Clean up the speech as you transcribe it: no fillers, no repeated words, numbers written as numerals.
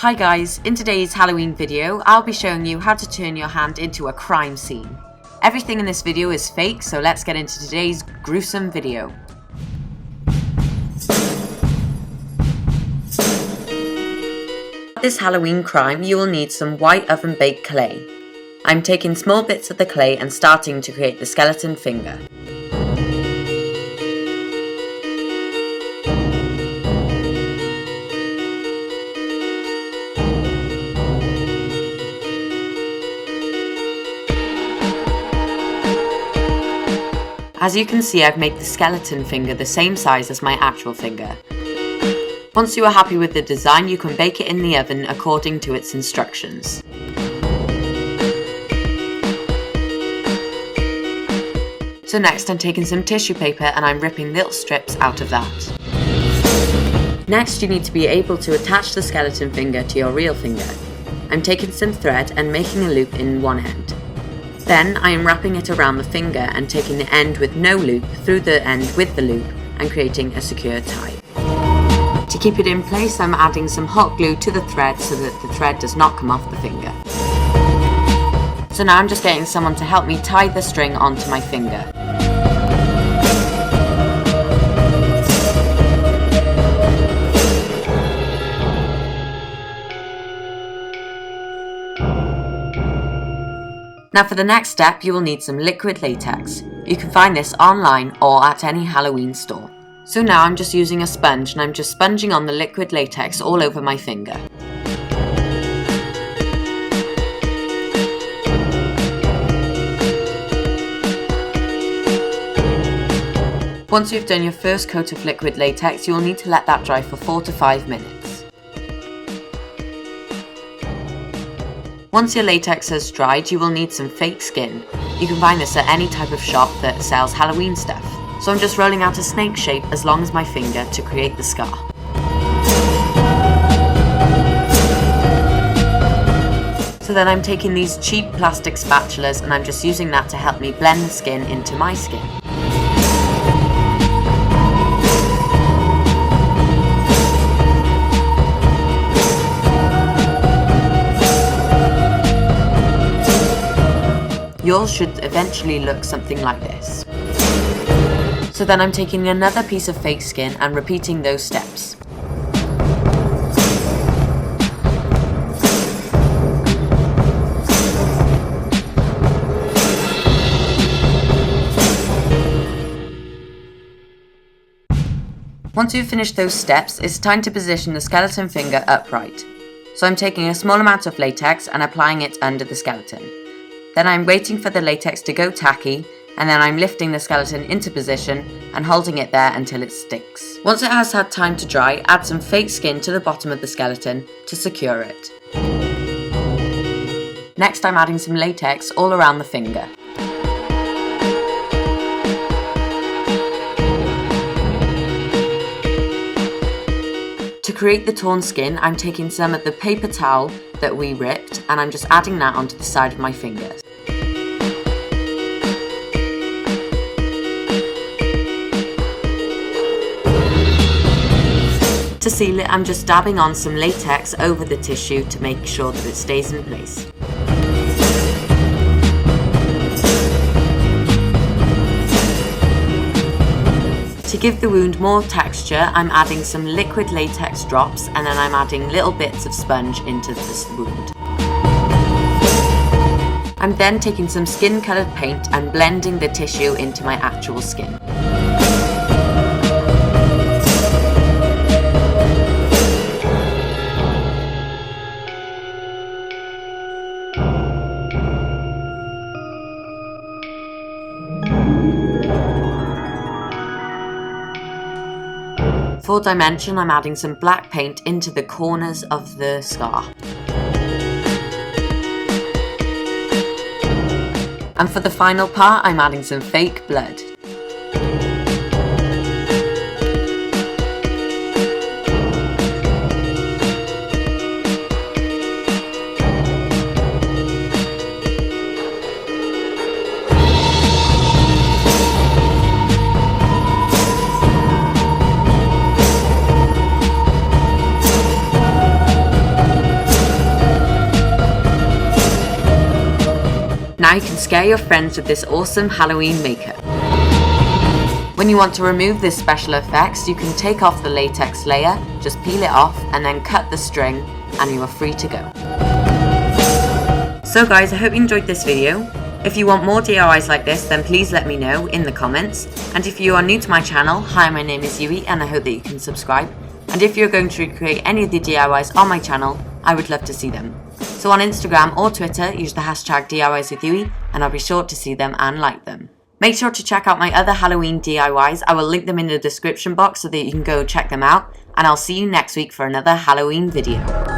Hi guys, in today's Halloween video, I'll be showing you how to turn your hand into a crime scene. Everything in this video is fake, so let's get into today's gruesome video. For this Halloween crime, you will need some white oven baked clay. I'm taking small bits of the clay and starting to create the skeleton finger. As you can see, I've made the skeleton finger the same size as my actual finger. Once you are happy with the design, you can bake it in the oven according to its instructions. So next I'm taking some tissue paper and I'm ripping little strips out of that. Next you need to be able to attach the skeleton finger to your real finger. I'm taking some thread and making a loop in one end. Then I am wrapping it around the finger and taking the end with no loop through the end with the loop and creating a secure tie. To keep it in place, I'm adding some hot glue to the thread so that the thread does not come off the finger. So now I'm just getting someone to help me tie the string onto my finger. Now for the next step, you will need some liquid latex. You can find this online or at any Halloween store. So now I'm just using a sponge and I'm just sponging on the liquid latex all over my finger. Once you've done your first coat of liquid latex, you will need to let that dry for 4 to 5 minutes. Once your latex has dried, you will need some fake skin. You can find this at any type of shop that sells Halloween stuff. So I'm just rolling out a snake shape as long as my finger to create the scar. So then I'm taking these cheap plastic spatulas and I'm just using that to help me blend the skin into my skin. Yours should eventually look something like this. So then I'm taking another piece of fake skin and repeating those steps. Once you've finished those steps, it's time to position the skeleton finger upright. So I'm taking a small amount of latex and applying it under the skeleton. Then I'm waiting for the latex to go tacky, and then I'm lifting the skeleton into position and holding it there until it sticks. Once it has had time to dry, add some fake skin to the bottom of the skeleton to secure it. Next I'm adding some latex all around the finger. To create the torn skin, I'm taking some of the paper towel that we ripped and I'm just adding that onto the side of my fingers. To seal it, I'm just dabbing on some latex over the tissue to make sure that it stays in place. To give the wound more texture, I'm adding some liquid latex drops and then I'm adding little bits of sponge into this wound. I'm then taking some skin coloured paint and blending the tissue into my actual skin. For dimension, I'm adding some black paint into the corners of the scar. And for the final part, I'm adding some fake blood. scare your friends with this awesome Halloween makeup. When you want to remove this special effects, you can take off the latex layer, just peel it off and then cut the string and you are free to go. So guys, I hope you enjoyed this video. If you want more DIYs like this, then please let me know in the comments. And if you are new to my channel, hi, my name is Yui and I hope that you can subscribe. And if you're going to recreate any of the DIYs on my channel, I would love to see them. So on Instagram or Twitter, use the hashtag DIYs with Yui and I'll be sure to see them and like them. Make sure to check out my other Halloween DIYs. I will link them in the description box so that you can go check them out. And I'll see you next week for another Halloween video.